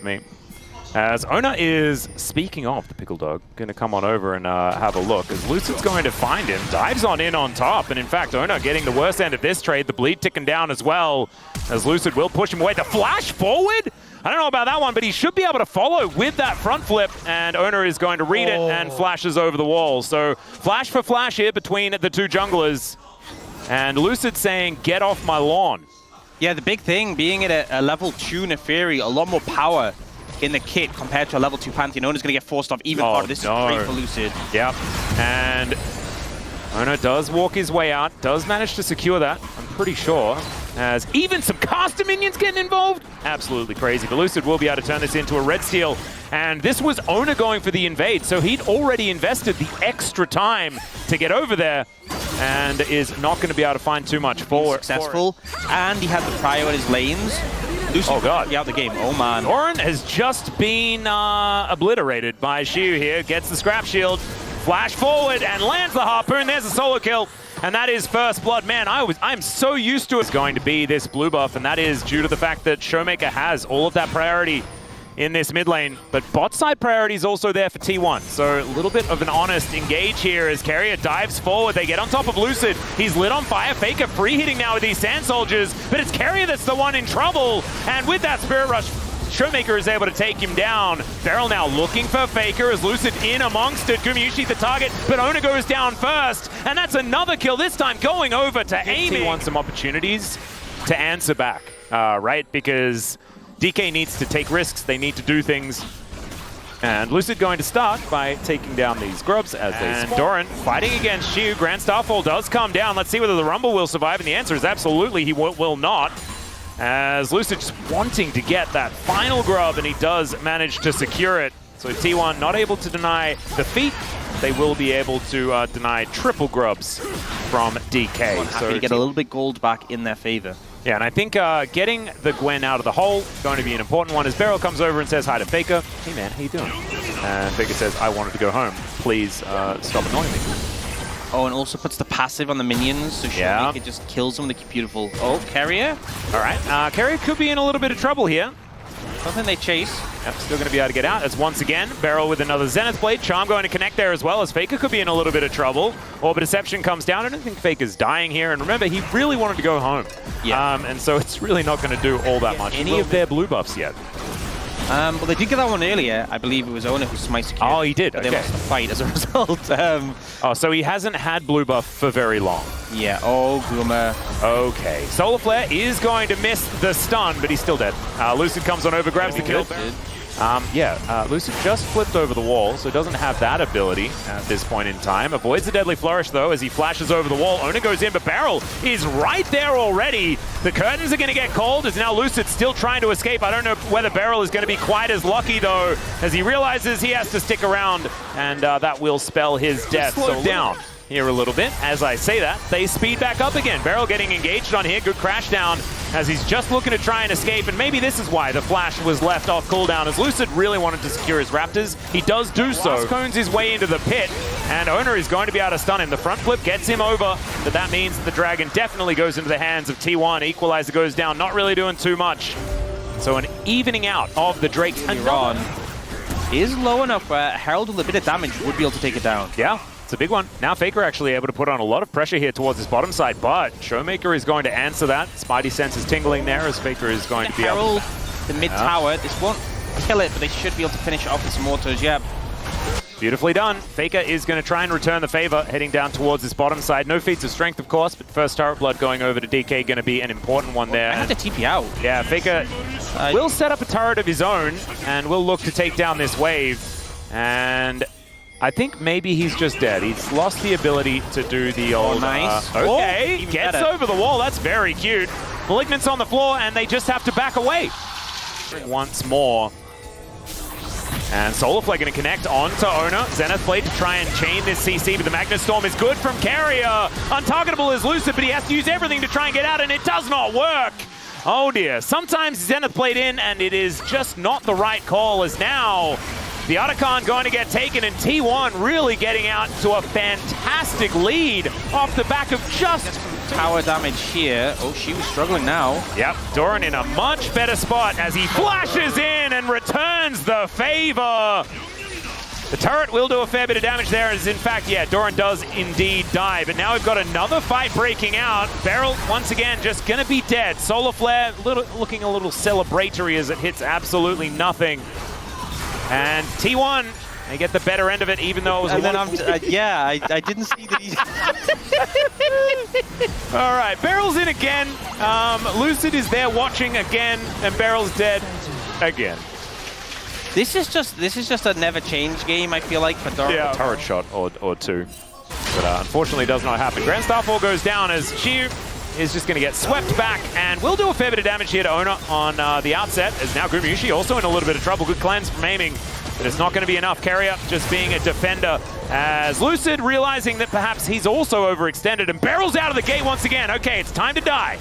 with me. As Ona is, speaking of the Pickle Dog, going to come on over and have a look. As Lucid's going to find him, dives on in on top. And in fact, Ona getting the worst end of this trade. The bleed ticking down as well. As Lucid will push him away. The flash forward? I don't know about that one, but he should be able to follow with that front flip. And Ona is going to read it and flashes over the wall. So flash for flash here between the two junglers. And Lucid saying, get off my lawn. Yeah, the big thing, being at a level 2 Neferi, a lot more power in the kit compared to a level 2 Pantheon. Ona's going to get forced off even harder. This is great for Lucid. Yep. And Ona does walk his way out, does manage to secure that, I'm pretty sure. As even some caster minions getting involved. Absolutely crazy. But Lucid will be able to turn this into a red steal. And this was Ona going for the invade, so he'd already invested the extra time to get over there and is not going to be able to find too much for successful. And he had the prio in his lanes. Lucid oh god, out the game. Oh man. Oren has just been obliterated by Xiu here. Gets the scrap shield, flash forward and lands the harpoon. There's a solo kill. And that is first blood. Man, I'm so used to it's going to be this blue buff, and that is due to the fact that Showmaker has all of that priority in this mid lane. But bot side priority is also there for T1. So a little bit of an honest engage here as Carrier dives forward. They get on top of Lucid. He's lit on fire. Faker free hitting now with these Sand Soldiers, but it's Carrier that's the one in trouble. And with that Spirit Rush, Showmaker is able to take him down. Beryl now looking for Faker as Lucid in amongst it. Gumayushi the target, but Ona goes down first. And that's another kill, this time going over to aiming. He wants some opportunities to answer back, right? Because DK needs to take risks. They need to do things. And Lucid going to start by taking down these grubs as they spawn. Doran fighting against Xiu. Grand Starfall does come down. Let's see whether the Rumble will survive. And the answer is absolutely he will not. As Lucid just wanting to get that final grub, and he does manage to secure it. So T1 not able to deny the feat. They will be able to deny triple grubs from DK. So to get a little bit gold back in their favor. Yeah, and I think getting the Gwen out of the hole going to be an important one as Beryl comes over and says hi to Faker. Hey man, how you doing? And Faker says, I wanted to go home. Please stop annoying me. Oh, and also puts the passive on the minions, so Showmaker just kills them with the beautiful... Oh, Carrier? All right, Carrier could be in a little bit of trouble here. Something they chase. Yep, still going to be able to get out as once again, Beryl with another Zenith Blade. Charm going to connect there as well as Faker could be in a little bit of trouble. Orbit Deception comes down. I don't think Faker's dying here. And remember, he really wanted to go home. Yeah. And so it's really not going to do all that much. Any of their blue buffs yet? Well, they did get that one earlier. I believe it was Ona who smite secured. Oh, he did. But they lost the fight as a result. Oh, so he hasn't had blue buff for very long. Yeah. Oh, Guma. Okay. Solar Flare is going to miss the stun, but he's still dead. Lucid comes on over, grabs the kill. Lucid just flipped over the wall, so doesn't have that ability at this point in time. Avoids the Deadly Flourish, though, as he flashes over the wall. Ona goes in, but Beryl is right there already. The curtains are going to get called, as now Lucid still trying to escape. I don't know whether Beryl is going to be quite as lucky, though, as he realizes he has to stick around, and that will spell his death. So down here a little bit. As I say that, they speed back up again. Beryl getting engaged on here. Good crash down as he's just looking to try and escape. And maybe this is why the flash was left off cooldown, as Lucid really wanted to secure his Raptors. He does do so. Cones his way into the pit, and Ona is going to be able to stun him. The front flip gets him over, but that means the Dragon definitely goes into the hands of T1. Equalizer goes down, not really doing too much. So an evening out of the Drake's Iran is low enough where Herald with a bit of damage would be able to take it down. Yeah. It's a big one. Now Faker actually able to put on a lot of pressure here towards his bottom side, but Showmaker is going to answer that. Spidey sense is tingling there as Faker is going to be able to... the mid tower. This won't kill it, but they should be able to finish off with some mortars. Yeah. Beautifully done. Faker is going to try and return the favor, heading down towards his bottom side. No feats of strength, of course, but first turret blood going over to DK going to be an important one there. I have to TP out. Yeah, Faker will set up a turret of his own and will look to take down this wave. And I think maybe he's just dead. He's lost the ability to do the old... nice. Okay, gets over the wall. That's very cute. Malignant's on the floor, and they just have to back away. Once more. And Solar Flare going to connect onto Ona. Zenith Blade to try and chain this CC, but the Magnus Storm is good from Carrier. Untargetable is Lucid, but he has to use everything to try and get out, and it does not work. Oh dear. Sometimes Zenith Blade in, and it is just not the right call, as now the Otacon going to get taken, and T1 really getting out to a fantastic lead off the back of just tower damage here. Oh, she was struggling now. Yep, Doran in a much better spot as he flashes in and returns the favor. The turret will do a fair bit of damage there, as in fact, yeah, Doran does indeed die. But now we've got another fight breaking out. Beryl, once again, just gonna be dead. Solar Flare looking a little celebratory as it hits absolutely nothing. And T1, they get the better end of it, even though it was and then I didn't see that he... All right, Beryl's in again. Lucid is there watching again, and Beryl's dead again. This is just a never change game, I feel like, for Doran. Yeah, a turret shot or two. But unfortunately does not happen. Grand Starfall goes down as Xiu is just going to get swept back, and will do a fair bit of damage here to Ona on the outset, as now Gumayusi also in a little bit of trouble. Good cleanse from aiming, but it's not going to be enough. Carrier just being a defender, as Lucid realizing that perhaps he's also overextended, and Beryl's out of the gate once again. Okay, it's time to die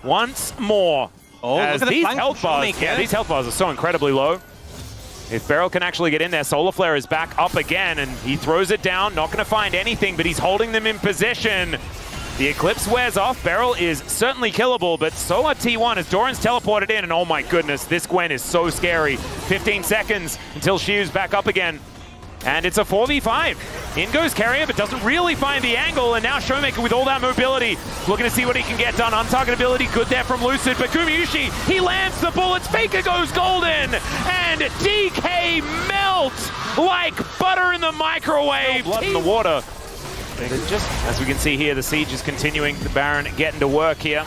once more. Oh, as look at these the health bars, yeah, these health bars are so incredibly low. If Beryl can actually get in there, Solar Flare is back up again, and he throws it down. Not going to find anything, but he's holding them in position. The Eclipse wears off. Beryl is certainly killable, but so are T1 as Doran's teleported in, and oh my goodness, this Gwen is so scary. 15 seconds until Xiu's back up again. And it's a 4v5. In goes Carrier, but doesn't really find the angle, and now Showmaker with all that mobility, looking to see what he can get done. Untargetability good there from Lucid, but Gumayusi, he lands the bullets. Faker goes golden, and DK melts like butter in the microwave. Blood in the water. Just as we can see here, the siege is continuing. The Baron getting to work here.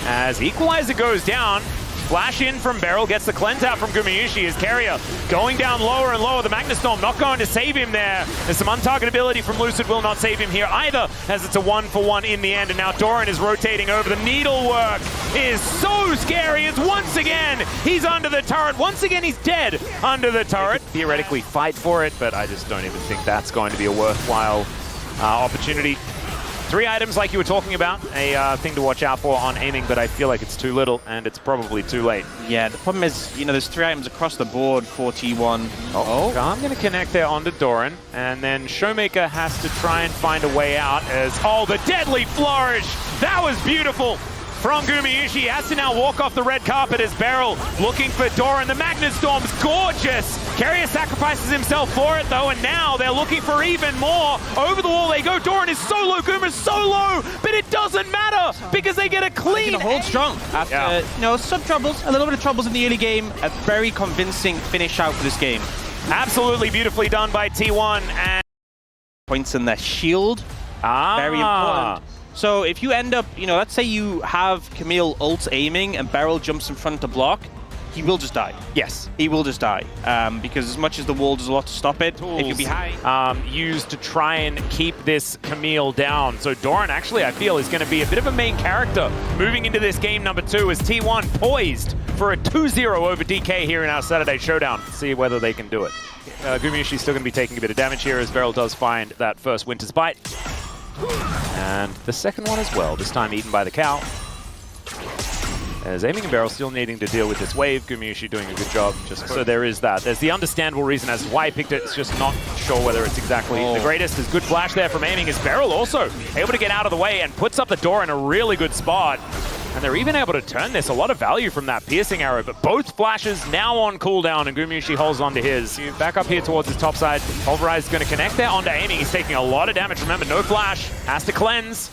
As Equalizer goes down, flash in from Beryl, gets the cleanse out from Gumayusi as Carrier going down lower and lower. The Magnastorm not going to save him there. There's some untargetability from Lucid, will not save him here either, as it's a 1-for-1 in the end. And now Doran is rotating over. The needlework is so scary as once again he's under the turret. Once again he's dead under the turret. Theoretically fight for it, but I just don't even think that's going to be a worthwhile opportunity. 3 items like you were talking about, a thing to watch out for on aiming, but I feel like it's too little and it's probably too late. Yeah, the problem is, you know, there's 3 items across the board for T1. Oh, I'm going to connect there onto Doran, and then Showmaker has to try and find a way out as, oh, the deadly flourish! That was beautiful! From Gumayusi, has to now walk off the red carpet as Beryl looking for Doran. The Magnastorm's gorgeous. Carrier sacrifices himself for it though, and now they're looking for even more. Over the wall they go. Doran is so low, Guma's so low, but it doesn't matter because they get a clean. They hold strong after you know, some troubles, a little bit of troubles in the early game. A very convincing finish out for this game. Absolutely beautifully done by T1 and points in their shield. Very important. So if you end up, you know, let's say you have Camille ult aiming and Beryl jumps in front to block, he will just die. Yes. He will just die. Because as much as the wall does a lot to stop it, if you're behind. Used to try and keep this Camille down. So Doran actually, I feel, is going to be a bit of a main character moving into this game number 2 as T1 poised for a 2-0 over DK here in our Saturday Showdown. See whether they can do it. Gumayusi's still going to be taking a bit of damage here as Beryl does find that first Winter's Bite. And the second one as well, this time eaten by the cow. As Aiming and Beryl still needing to deal with this wave, Gumayusi doing a good job, just so there is that. There's the understandable reason as to why he picked it, it's just not sure whether it's exactly the greatest. There's good flash there from Aiming as Beryl also able to get out of the way and puts up the door in a really good spot. And they're even able to turn this. A lot of value from that piercing arrow, but both flashes now on cooldown, and Gumayusi holds on to his. Back up here towards his top side. Pulverize is going to connect there onto Aiming. He's taking a lot of damage. Remember, no flash. Has to cleanse.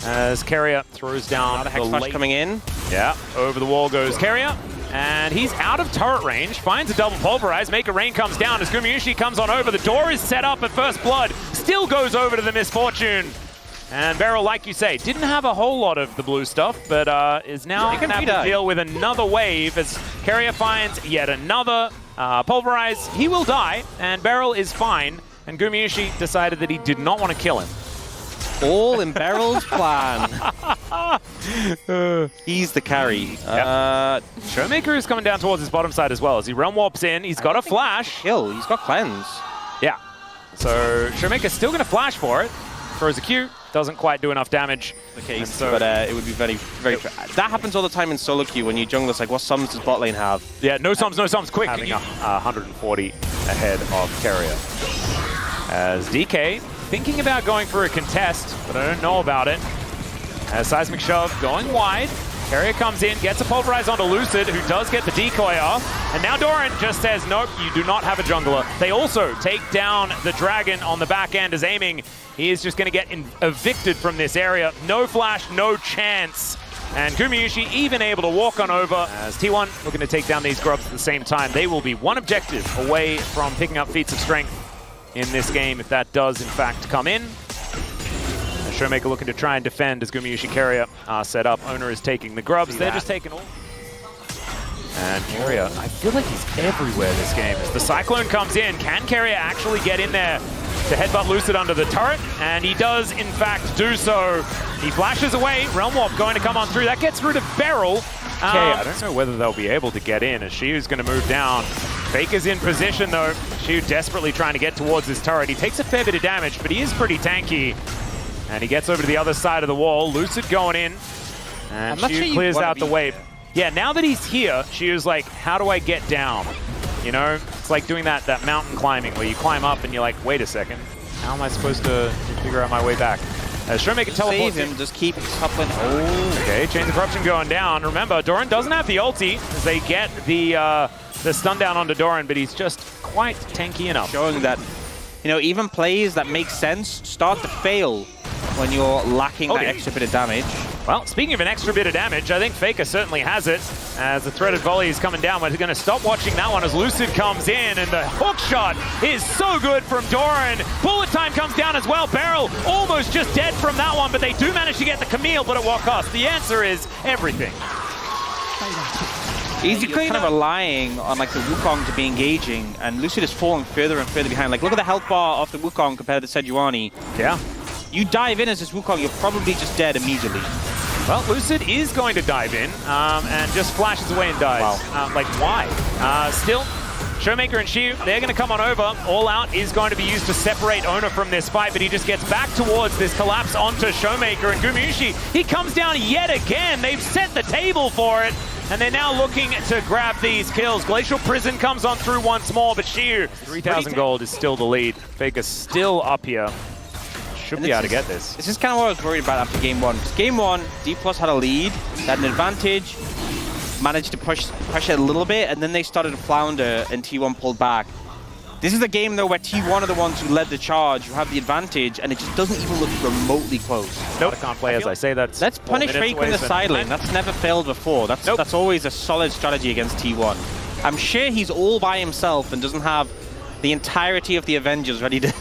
As Carrier throws down another Hex Flash coming in. Yeah, over the wall goes Carrier. And he's out of turret range. Finds a double Pulverize. Maker Rain comes down as Gumayusi comes on over. The door is set up at first blood. Still goes over to the Misfortune. And Beryl, like you say, didn't have a whole lot of the blue stuff, but is now going to have to deal with another wave as Carrier finds yet another Pulverize. He will die, and Beryl is fine. And Gumayusi decided that he did not want to kill him. All in Beryl's plan. He's the carry. Showmaker is coming down towards his bottom side as well as he realm warps in. He's got a flash. Kill. He's got cleanse. Yeah. So Showmaker's still going to flash for it. Throws a Q. Doesn't quite do enough damage. Okay, so, but it would be very, very... That happens all the time in solo queue when you jungle. It's like, what sums does bot lane have? Yeah, no sums, no sums. Quick. Having 140 ahead of Carrier. As DK thinking about going for a contest, but I don't know about it. As Seismic Shove going wide. Carrier comes in, gets a pulverize onto Lucid, who does get the decoy off. And now Doran just says, nope, you do not have a jungler. They also take down the Dragon on the back end as aiming. He is just going to get evicted from this area. No flash, no chance. And Gumayusi even able to walk on over as T1 looking to take down these grubs at the same time. They will be one objective away from picking up feats of strength in this game if that does in fact come in. Showmaker looking to try and defend as Gumayusi Carrier are set up. Owner is taking the grubs. They're just taking all. And Carrier, I feel like he's everywhere this game. As the Cyclone comes in, can Carrier actually get in there to headbutt Lucid under the turret? And he does, in fact, do so. He flashes away. Realm Warp going to come on through. That gets rid of Beryl. I don't know whether they'll be able to get in as Shiu's going to move down. Faker's in position, though. Shiu desperately trying to get towards his turret. He takes a fair bit of damage, but he is pretty tanky. And he gets over to the other side of the wall. Lucid going in. And Shiu clears out the wave. Yeah, now that he's here, Shiu's like, how do I get down? You know, it's like doing that mountain climbing where you climb up and you're like, wait a second. How am I supposed to figure out my way back? Showmaker teleports him, just keep coupling. Oh. Okay, Chains of Corruption going down. Remember, Doran doesn't have the ulti as they get the stun down onto Doran, but he's just quite tanky enough. Showing that, you know, even plays that make sense start to fail when you're lacking that extra bit of damage. Well, speaking of an extra bit of damage, I think Faker certainly has it. As the threaded volley is coming down, we're going to stop watching that one as Lucid comes in, and the hook shot is so good from Doran. Bullet time comes down as well. Beryl almost just dead from that one, but they do manage to get the Camille, but at what cost? The answer is everything. He's kind of relying on like the Wukong to be engaging, and Lucid is falling further and further behind. Like, look at the health bar of the Wukong compared to Sejuani. Yeah. You dive in as this Wukong, you're probably just dead immediately. Well, Lucid is going to dive in and just flashes away and dies. Wow. Like, why? Still, Showmaker and Shiu, they're going to come on over. All Out is going to be used to separate Owner from this fight, but he just gets back towards this collapse onto Showmaker. And Gumayusi, he comes down yet again. They've set the table for it, and they're now looking to grab these kills. Glacial Prison comes on through once more, but Shiu, 3,000 gold is still the lead. Faker's still up here. Should be able to get this. This is kind of what I was worried about after game one. Game one, Dplus had a lead, had an advantage, managed to push it a little bit, and then they started to flounder and T1 pulled back. This is a game though where T1 are the ones who led the charge, who have the advantage, and it just doesn't even look remotely close. Nope. I can't play as I say that. Let's punish Fake in the side lane. That's never failed before. That's always a solid strategy against T1. I'm sure he's all by himself and doesn't have the entirety of the Avengers ready to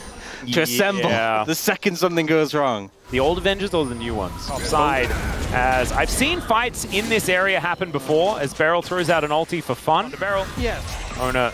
assemble the second something goes wrong. The old Avengers or the new ones? Offside, as I've seen fights in this area happen before, as Beryl throws out an ulti for fun. Beryl, Owner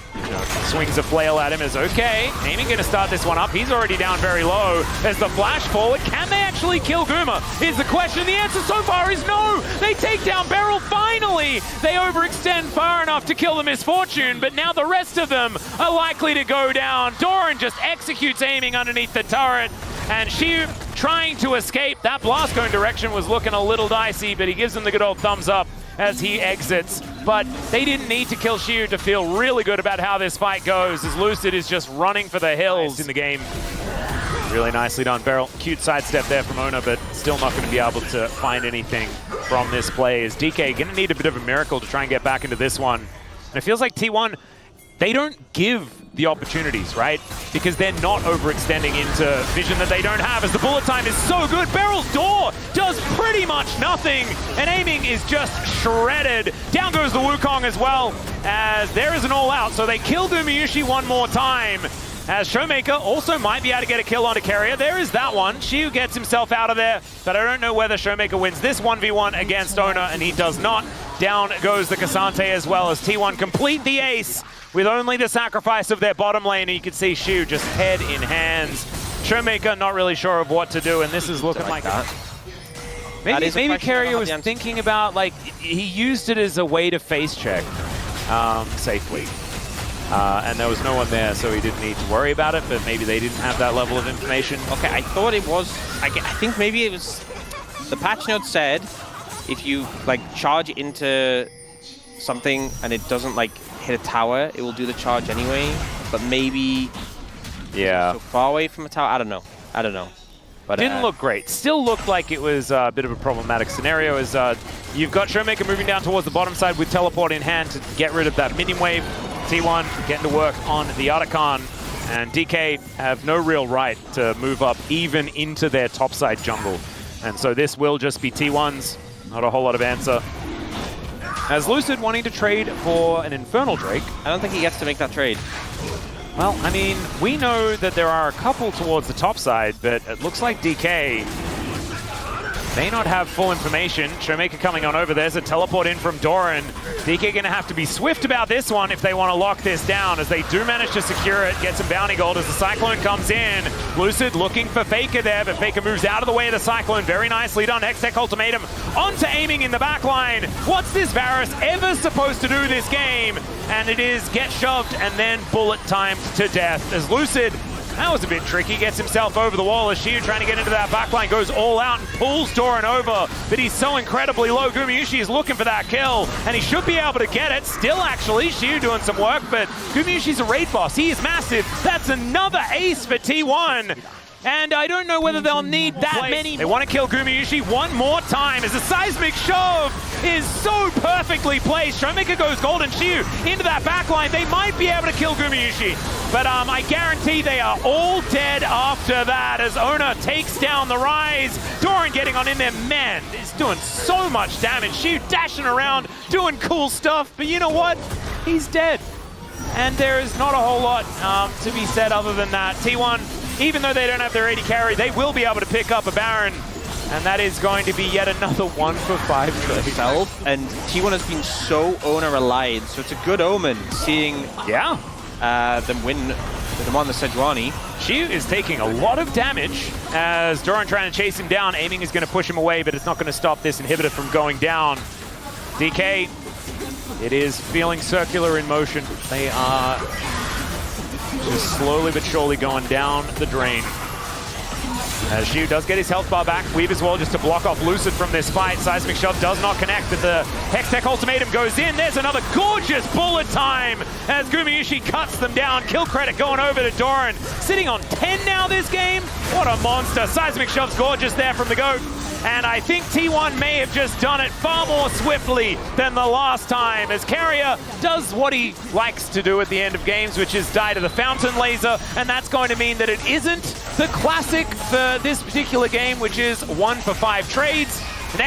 swings a flail at him as okay. Aiming going to start this one up. He's already down very low. As the flash forward, can they actually kill Guma? Is the question. The answer so far is no. They take down Beryl finally. They overextend far enough to kill the Misfortune, but now the rest of them are likely to go down. Doran just executes aiming underneath the turret, and Shiu trying to escape. That blast going direction was looking a little dicey, but he gives them the good old thumbs up as he exits. But they didn't need to kill Shiu to feel really good about how this fight goes, as Lucid is just running for the hills in the game. Really nicely done. Beryl, cute sidestep there from Owner, but still not going to be able to find anything from this play. As DK going to need a bit of a miracle to try and get back into this one. And it feels like T1, they don't give the opportunities, right? Because they're not overextending into vision that they don't have, as the bullet time is so good. Beryl's door does pretty much nothing, and aiming is just shredded. Down goes the Wukong as well, as there is an all out, so they kill Gumayusi one more time, as Showmaker also might be able to get a kill onto Carrier. There is that one. Shiu gets himself out of there, but I don't know whether Showmaker wins this 1v1 against Owner, and he does not. Down goes the Cassante as well, as T1 complete the ace with only the sacrifice of their bottom lane, and you can see Shiu just head in hands. Showmaker not really sure of what to do, and this is looking like that. Maybe Carrier was thinking about, like, he used it as a way to face check safely. And there was no one there, so he didn't need to worry about it, but maybe they didn't have that level of information. Okay, I thought it was, I think maybe it was, the patch note said, if you, like, charge into something and it doesn't, like, hit a tower, it will do the charge anyway, but maybe so far away from a tower, I don't know. But didn't look great. Still looked like it was a bit of a problematic scenario as you've got Showmaker moving down towards the bottom side with teleport in hand to get rid of that minion wave. T1 getting to work on the Otacon, and DK have no real right to move up even into their topside jungle. And so this will just be T1's, not a whole lot of answer. As Lucid wanting to trade for an Infernal Drake. I don't think he gets to make that trade. Well, I mean, we know that there are a couple towards the top side, but it looks like DK may not have full information. Showmaker coming on over. There's a teleport in from Doran. DK going to have to be swift about this one if they want to lock this down, as they do manage to secure it, get some bounty gold as the Cyclone comes in. Lucid looking for Faker there, but Faker moves out of the way of the Cyclone. Very nicely done. Hextech Ultimatum onto aiming in the back line. What's this Varus ever supposed to do this game? And it is get shoved and then bullet timed to death as Lucid, that was a bit tricky, gets himself over the wall as Shiu trying to get into that backline, goes all out and pulls Doran over, but he's so incredibly low. Gumayushi is looking for that kill, and he should be able to get it. Still, actually, Shiu doing some work, but Gumayushi's a raid boss. He is massive. That's another ace for T1. And I don't know whether they'll need that many. They want to kill Gumayushi one more time as the seismic shove is so perfectly placed. Showmaker goes golden Shiu into that backline. They might be able to kill Gumayushi, but I guarantee they are all dead after that as Ona takes down the Rise. Doran getting on in there. Man, he's doing so much damage. Shiu dashing around, doing cool stuff, but you know what? He's dead. And there is not a whole lot to be said other than that. T1, even though they don't have their AD carry, they will be able to pick up a Baron. And that is going to be yet another 1 for 5 trade. And T1 has been so owner-reliant, so it's a good omen seeing them win with them on the Sejuani. Shiu is taking a lot of damage as Doran trying to chase him down. Aiming is going to push him away, but it's not going to stop this inhibitor from going down. DK, it is feeling circular in motion. They are just slowly but surely going down the drain. As Shiu does get his health bar back, Weave as well just to block off Lucid from this fight. Seismic Shove does not connect, but the Hextech Ultimatum goes in. There's another gorgeous bullet time as Gumayushi cuts them down. Kill credit going over to Doran. Sitting on 10 now this game. What a monster. Seismic Shove's gorgeous there from the GOAT. And I think T1 may have just done it far more swiftly than the last time, as Carrier does what he likes to do at the end of games, which is die to the Fountain Laser, and that's going to mean that it isn't the classic for this particular game, which is 1 for 5 trades.